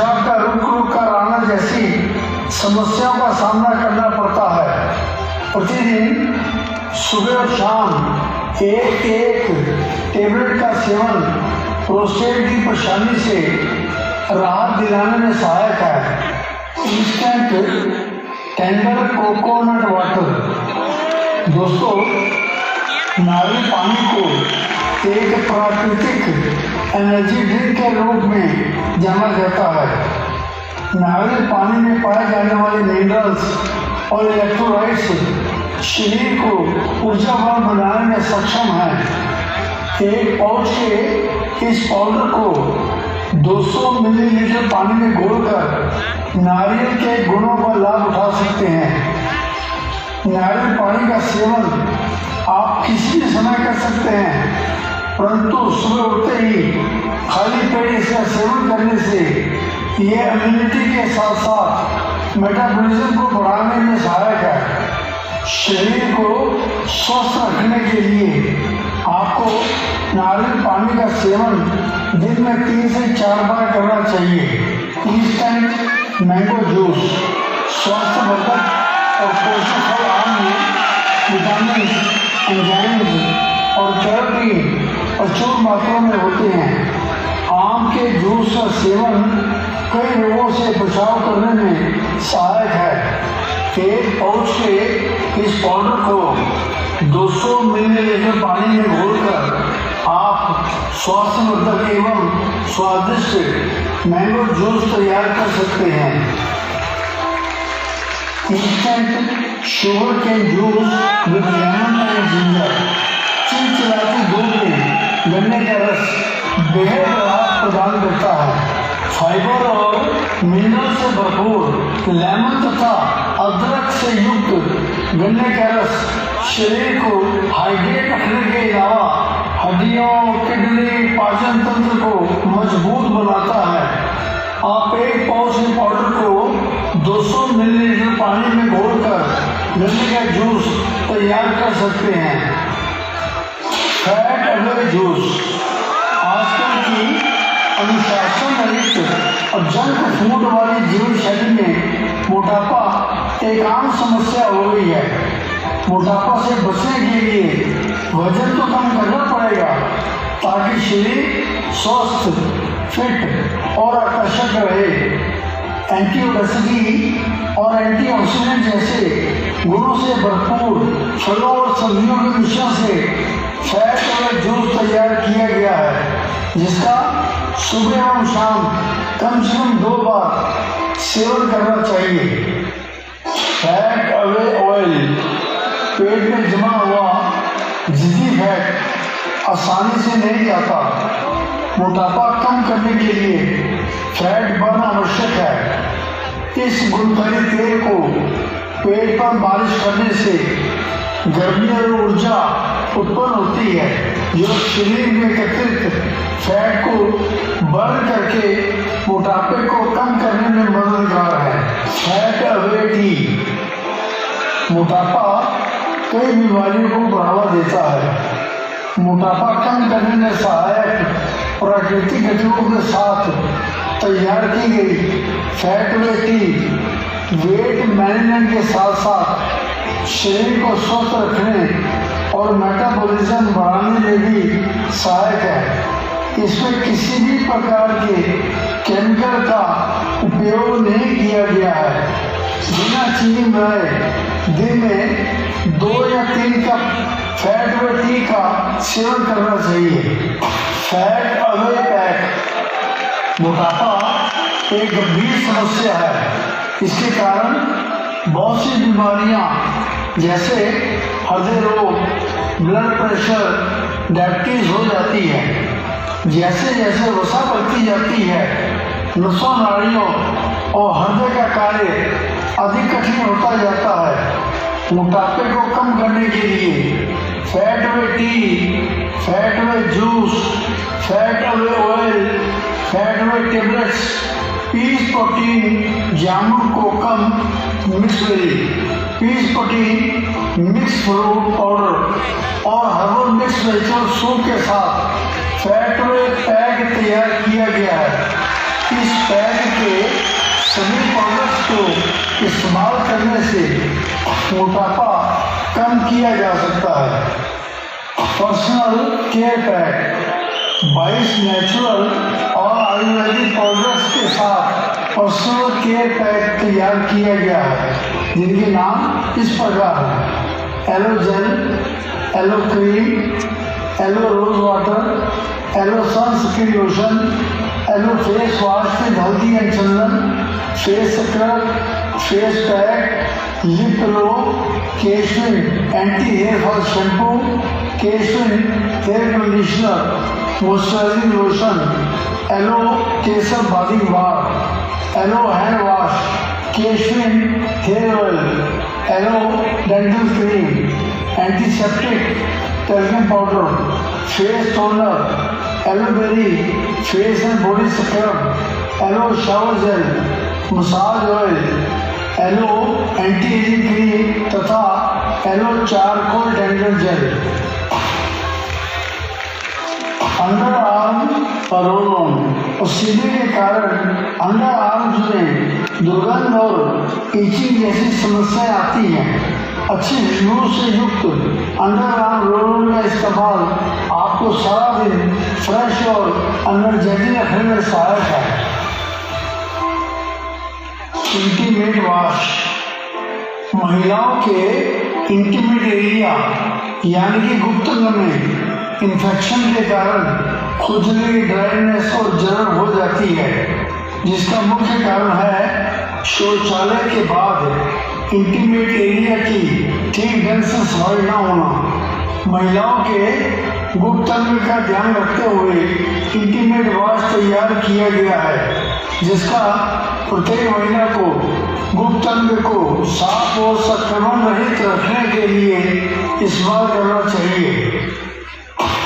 पेशाब का रुक रुक कर आना जैसी समस्याओं का सामना करना पड़ता है। प्रतिदिन सुबह और शाम एक टेबलेट का सेवन प्रोस्टेट की परेशानी से राहत दिलाने में सहायक है। Instant tender coconut water. दोस्तों, नारियल पानी को एक प्राकृतिक एनर्जी ड्रिंक के रूप में जाना जाता है। नारियल पानी में पाए जाने वाले मिनरल्स और इलेक्ट्रोलाइट्स शरीर को ऊर्जावान बनाने में सक्षम है। एक पाउच के इस पाउडर को 200 मिलीलीटर पानी में घोलकर नारियल के गुणों का लाभ उठा सकते हैं। नारियल पानी का सेवन आप किसी भी समय कर सकते हैं, परंतु सुबह उठते ही खाली पेट इसका सेवन करने से यह इम्यूनिटी के साथ साथ मेटाबॉलिज्म को बढ़ाने में सहायक है। शरीर को स्वस्थ रखने के लिए आपको नारियल पानी का सेवन दिन में 3 से 4 बार करना चाहिए। इंस्टेंट मैंगो जूस स्वास्थ्यवर्धक और पोषक फल आम में विटामिन, एंजाइम्स और कैरोटीन प्रचुर मात्रा में होते हैं। आम के जूस का सेवन कई रोगों से बचाव करने में सहायक है। एक पाउच के इस पाउडर को 200 मिलीलीटर पानी में घोलकर आप स्वास्थ्यवर्धक एवं स्वादिष्ट मैंगो जूस तैयार कर सकते हैं। Instant sugar cane juice with lemon and ginger. चिलचिलाती धूप में गन्ने का रस बेहद राहत प्रदान करता है। फाइबर और मिनरल से भरपूर लेमन तथा अदरक से युक्त गन्ने का रस शरीर को हाइड्रेट रखने के अलावा हड्डियों, किडनी, पाचन तंत्र को मजबूत बनाता है। आप एक पाउच के पाउडर को 200 मिलीलीटर पानी में घोलकर गन्ने का जूस तैयार कर सकते हैं। Fat away juice. आजकल की अनुशासन रहित और जंक फूड वाली जीवन शैली में मोटापा एक आम समस्या हो गई है। मोटापा से बचने के लिए वजन तो कम करना पड़ेगा ताकि शरीर स्वस्थ, फिट और आकर्षक रहे। एंटीओक्सीडेंट और एंटीऑक्सीडेंट जैसे गुणों से भरपूर फलों और सब्जियों के मिश्रण से फैट वाला जूस तैयार किया गया है, जिसका सुबह एवं शाम कम से कम 2 बार सेवन करना चाहिए। Fat away oil. पेट में जमा हुआ जिद्दी फैट आसानी से नहीं जाता। मोटापा कम करने के लिए फैट बर्न आवश्यक है। इस गुणकारी तेल को पेट पर मालिश करने से गर्मी और ऊर्जा उत्पन्न होती है, जो शरीर में एकत्रित फैट को बर्न करके मोटापे को कम करने में मददगार है। Fat away T. मोटापा कई बीमारियों को बढ़ावा देता है। मोटापा कम करने में सहायक प्राकृतिक घटकों के साथ तैयार की गई fat away T weight management के साथ साथ शरीर को स्वस्थ रखने और मेटाबॉलिज्म बढ़ाने में भी सहायक है। इसमें किसी भी प्रकार के केमिकल का उपयोग नहीं किया गया है। बिना चीनी बनाए दिन में 2 या 3 कप फैट अवे टी का सेवन करना चाहिए। Fat away pack. मोटापा एक गंभीर समस्या है। इसके कारण बहुत सी बीमारियां जैसे हृदय रोग, ब्लड प्रेशर, डायबिटीज हो जाती है। जैसे जैसे वसा बढ़ती जाती है, नसों, नाड़ियों और हृदय का कार्य अधिक कठिन होता जाता है। मोटापे को कम करने के लिए fat away tea, fat away juice, fat away oil, fat away tablets, peace protein, जामुन कोकम mix berry, peace protein mix fruit powder और हर्बल मिक्स वेजिटेबल सूप के साथ फैट अवे पैक तैयार किया गया है। इस पैक के सभी प्रोडक्ट्स को इस्तेमाल करने से मोटापा कम किया जा सकता है। पर्सनल केयर पैक 22 नेचुरल और आयुर्वेदिक प्रोडक्ट्स के साथ पर्सनल केयर पैक तैयार किया गया है, जिनके नाम इस प्रकार है: aloe gel, aloe cream, aloe rose water, aloe sunscreen lotion, aloe face wash with हल्दी एंड चंदन, face scrub, face pack, lip glow, Keshwin anti hair fall shampoo, Keshwin hair conditioner, moisturising lotion, aloe केसर body bar, aloe hand wash, Keshwin hair oil, aloe dental cream, antiseptic talcum powder, face toner, aloe vera face and body scrub, aloe shower gel, massage oil, aloe anti ageing cream तथा yellow charcoal dental gel. Under arm roll on और सीने के कारण under arms में दुर्गंध और itching जैसी समस्याएं आती हैं। अच्छी रिव्यू से युक्त अंडर आर्म रोल का इस्तेमाल आपको सारा दिन फ्रेश और एनर्जेटिक रखने में सहायक है। इंटीमेट वॉश महिलाओं के इंटीमेट एरिया यानी कि गुप्त अंग में इन्फेक्शन के कारण खुजली, ड्राइनेस और जलन हो जाती है, जिसका मुख्य कारण है शौचालय के बाद इंटीमेट एरिया की ठीक ढंग से सफाई न होना। महिलाओं के गुप्त अंग का ध्यान रखते हुए इंटीमेट वॉश तैयार किया गया है, जिसका प्रत्येक महिला को गुप्त अंग को साफ और संक्रमण रहित रखने के लिए इस्तेमाल करना चाहिए।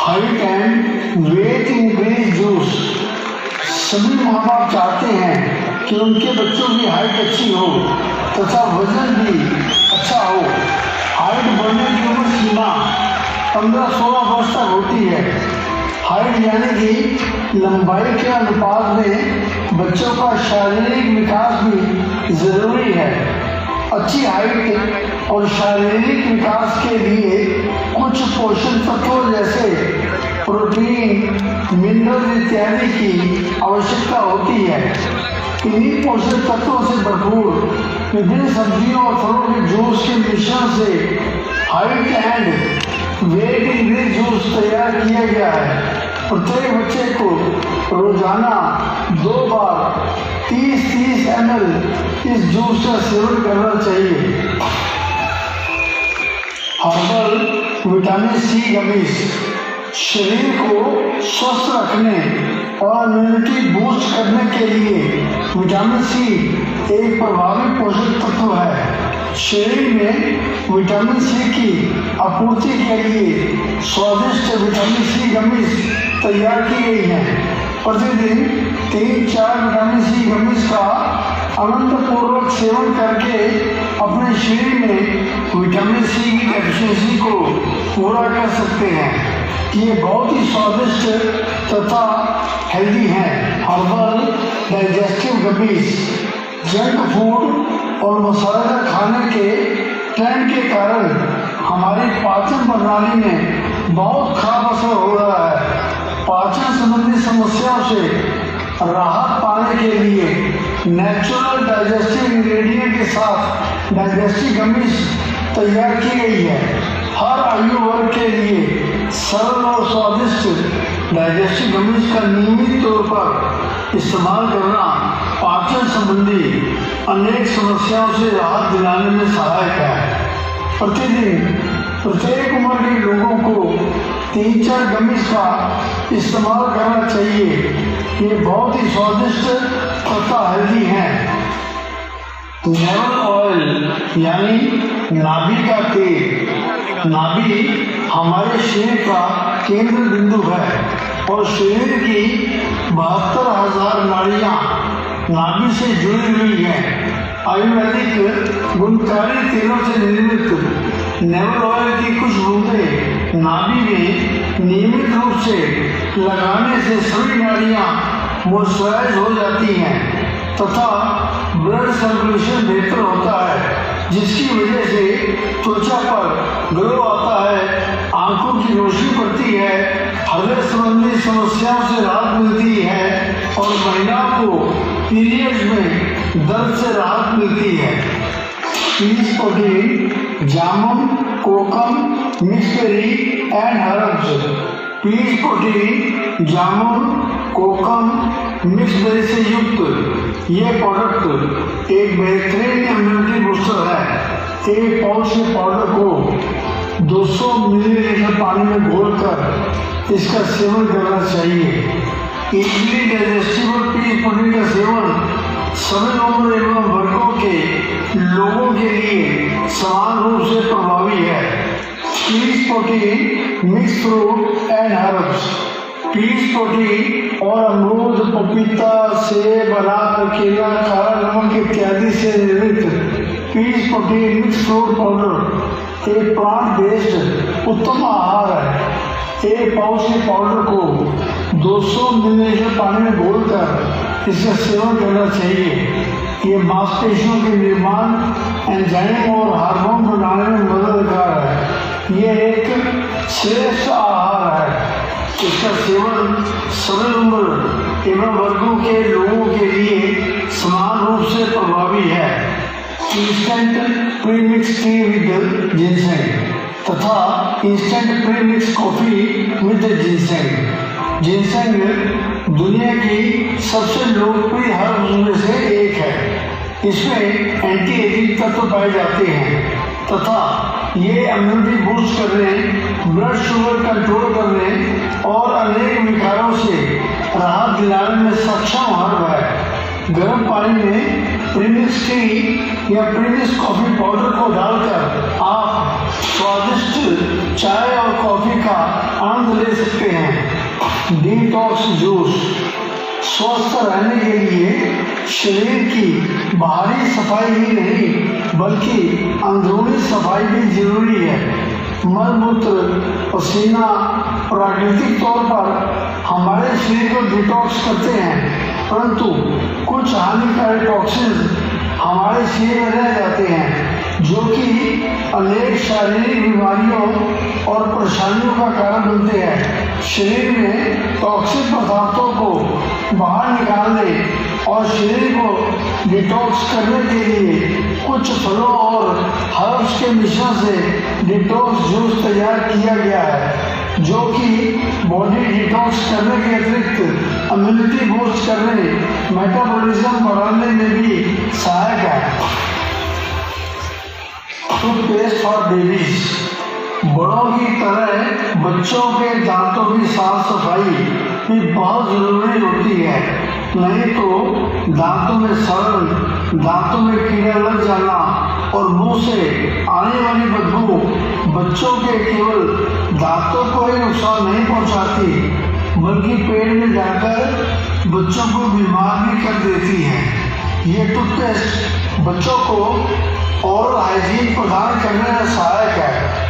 Height and weight increase juice सभी माँ बाप चाहते हैं कि उनके बच्चों की हाइट अच्छी हो तथा वजन भी अच्छा हो। हाइट बढ़ने की उम्र सीमा 15-16 वर्ष तक होती है। हाइट यानी कि लंबाई के अनुपात में बच्चों का शारीरिक विकास भी जरूरी है। अच्छी हाइट और शारीरिक विकास के लिए कुछ पोषण तत्वों जैसे प्रोटीन, मिनरल इत्यादि की आवश्यकता होती है। इन्हीं पोषक तत्वों से भरपूर विभिन्न सब्जियों और फलों के जूस के मिश्रण से height and weight increase juice तैयार किया गया है। प्रत्येक बच्चे को रोजाना 2 बार 30-30 ml इस जूस का सेवन करना चाहिए। हर्बल विटामिन सी गमीज शरीर को स्वस्थ रखने और इम्यूनिटी बूस्ट करने के लिए विटामिन सी एक प्रभावी पोषक तत्व है। शरीर में विटामिन सी की आपूर्ति के लिए स्वादिष्ट विटामिन सी गमीज तैयार की गई है। प्रतिदिन 3-4 विटामिन सी गमीज का आनंदपूर्वक सेवन करके अपने शरीर में विटामिन सी की डेफिशिएंसी को पूरा कर सकते हैं। ये बहुत ही स्वादिष्ट तथा हेल्दी हैं। Herbal digestive gummies junk food और मसालेदार खाने के ट्रेंड के कारण हमारी पाचन प्रणाली में बहुत खराब असर हो रहा है। पाचन संबंधी समस्याओं से राहत पाने के लिए नेचुरल डाइजेस्टिव इंग्रेडिएंट के साथ डाइजेस्टिव गमीज तैयार की गई है। हर आयु वर्ग के लिए सरल और स्वादिष्ट डाइजेस्टिव गमीज का नियमित तौर पर इस्तेमाल करना पाचन संबंधी अनेक समस्याओं से राहत दिलाने में सहायक है। प्रतिदिन प्रत्येक उम्र के लोगों को 3-4 गमीज का इस्तेमाल करना चाहिए। ये बहुत ही स्वादिष्ट तथा हेल्दी हैं। नेवल ऑयल यानी नाभि का तेल। नाभि हमारे शरीर का केंद्र बिंदु है और शरीर की 72,000 नाड़ियाँ नाभि से जुड़ी हुई हैं। आयुर्वेदिक गुणकारी तेलों से निर्मित नेवल ऑयल की कुछ बूंदें नाभि में नियमित रूप से लगाने से सभी नाड़ियाँ मॉइस्चराइज हो जाती हैं तथा ब्लड सर्कुलेशन बेहतर होता है, जिसकी वजह से त्वचा पर ग्लो आता है, आंखों की रोशनी बढ़ती है, हृदय संबंधी समस्याओं से राहत मिलती है और महिलाओं को पीरियड्स में दर्द से राहत मिलती है। पीस प्रोटीन, जामुन, कोकम, mix berry and herbs. Piece protein, जामुन, कोकम, मिक्सबेरी से युक्त ये प्रोडक्ट एक बेहतरीन इम्यूनिटी बूस्टर है। एक पाउच के पाउडर को 200 मिलीलीटर पानी में घोलकर इसका सेवन करना चाहिए। इजीली डाइजेस्टिबल पीस प्रोटीन का सेवन सभी उम्र एवं वर्गों के लोगों के लिए समान रूप से प्रभावी है। Piece protein, mix fruit and herbs. Piece protein और अमरूद, पपीता, सेब, अनार, केला, काला नमक इत्यादि से निर्मित peas protein mix fruit powder एक प्लांट बेस्ड उत्तम आहार है। एक पाउच के पाउडर को 200 मिलीलीटर पानी में घोलकर इसका सेवन करना चाहिए। ये मांसपेशियों के निर्माण, एंजाइम और हार्मोन बनाने में मददगार है। ये एक श्रेष्ठ आहार है। इसका सेवन सभी उम्र एवं वर्गों के लोगों के लिए समान रूप से प्रभावी है। Instant premix tea with ginseng तथा instant premix coffee with ginseng. Ginseng दुनिया की सबसे लोकप्रिय हर्ब्स में से एक है। इसमें एंटी एजिंग तत्व पाए जाते हैं तथा ये इम्यूनिटी बूस्ट करने, ब्लड शुगर कंट्रोल करने और अनेक विकारों से राहत दिलाने में सक्षम हर्ब है। गर्म पानी में प्रीमिक्स टी या प्रीमिक्स कॉफी पाउडर को डालकर आप स्वादिष्ट चाय और कॉफी का आनंद ले सकते हैं। Detox juice. स्वस्थ रहने के लिए शरीर की बाहरी सफाई ही नहीं बल्कि अंदरूनी सफाई भी जरूरी है। मलमूत्र, पसीना प्राकृतिक तौर पर हमारे शरीर को डिटॉक्स करते हैं, परंतु कुछ हानिकारक टॉक्सिन्स हमारे शरीर में रह जाते हैं जो कि अनेक शारीरिक बीमारियों और परेशानियों का कारण बनते हैं। शरीर में टॉक्सिक पदार्थों को बाहर निकालने और शरीर को डिटॉक्स करने के लिए कुछ फलों और हर्ब्स के मिश्रण से डिटॉक्स जूस तैयार किया गया है, जो कि बॉडी डिटॉक्स करने के अतिरिक्त इम्यूनिटी बूस्ट करने, मेटाबॉलिज्म बढ़ाने में भी सहायक है। Toothpaste for babies. बड़ों की तरह बच्चों के दांतों की साफ सफाई भी बहुत जरूरी होती है, नहीं तो दांतों में सड़न, दांतों में कीड़ा लग जाना और मुंह से आने वाली बदबू बच्चों के केवल दांतों को ही नुकसान नहीं पहुंचाती बल्कि पेट में जाकर बच्चों को बीमार भी कर देती है। ये टूथपेस्ट बच्चों को ओरल हाइजीन प्रदान करने में सहायक है।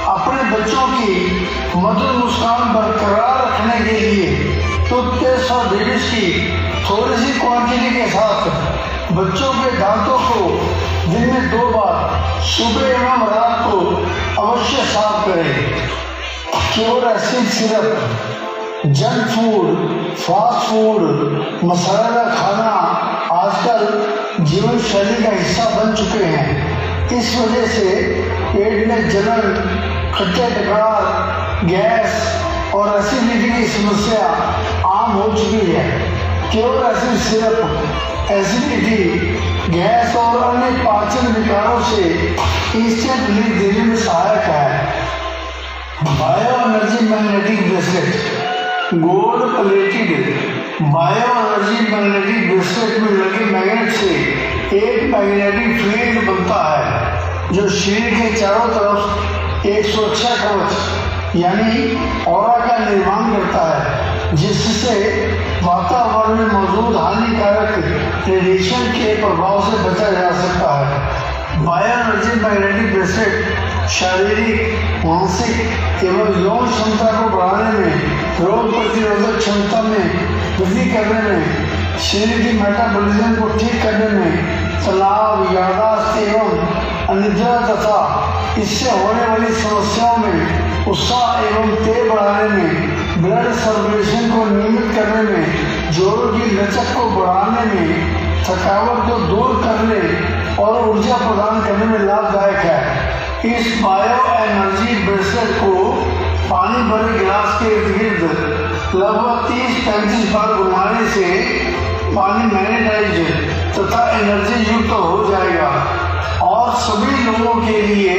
अपने बच्चों की मधुर मुस्कान बरकरार रखने के लिए टूथपेस्ट और बेबीज की थोड़ी सी क्वांटिटी के साथ बच्चों के दांतों को दिन में 2 बार सुबह एवं रात को अवश्य साफ करें। Cure acid syrup. Junk food, fast food, मसालेदार खाना आजकल जीवन शैली का हिस्सा बन चुके हैं। इस वजह से पेट में जलन, खट्टे डकार, गैस और एसिडिटी की समस्या आम हो चुकी है। Cure acid syrup acidity, gas और अन्य पाचन विकारों से इंस्टेंट रिलीफ देने में सहायक है। Bio energy magnetic bracelet. Gold plated bio energy magnetic bracelet में लगे मैग्नेट से एक मैग्नेटिक फील्ड बनता है जो शरीर के चारों तरफ एक सुरक्षा कवच यानी ऑरा का निर्माण करता है, जिससे वातावरण में मौजूद हानिकारक रेडिएशन के प्रभाव से बचा जा सकता है। बायो एनर्जी मैग्नेटिक ब्रेसलेट शारीरिक, मानसिक एवं यौन क्षमता को बढ़ाने में, रोग प्रतिरोधक क्षमता में वृद्धि करने में, शरीर की मेटाबॉलिज्म को ठीक करने में, तनाव, याददाश्त एवं अनिद्रा तथा इससे होने वाली समस्याओं में उत्साह एवं तेज बढ़ाने में, ब्लड सर्कुलेशन को नियमित करने में, जोड़ों की लचक को बढ़ाने में, थकावट को दूर करने और ऊर्जा प्रदान करने में लाभदायक है। इस बायो एनर्जी ब्रेसलेट को पानी भरे गिलास के इर्द गिर्द लगभग 30-35 बार घुमाने से पानी मैग्नेटाइज तथा एनर्जी युक्त हो जाएगा और सभी लोगों के लिए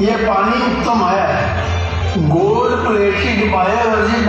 यह पानी उत्तम है। Gold plated bio energy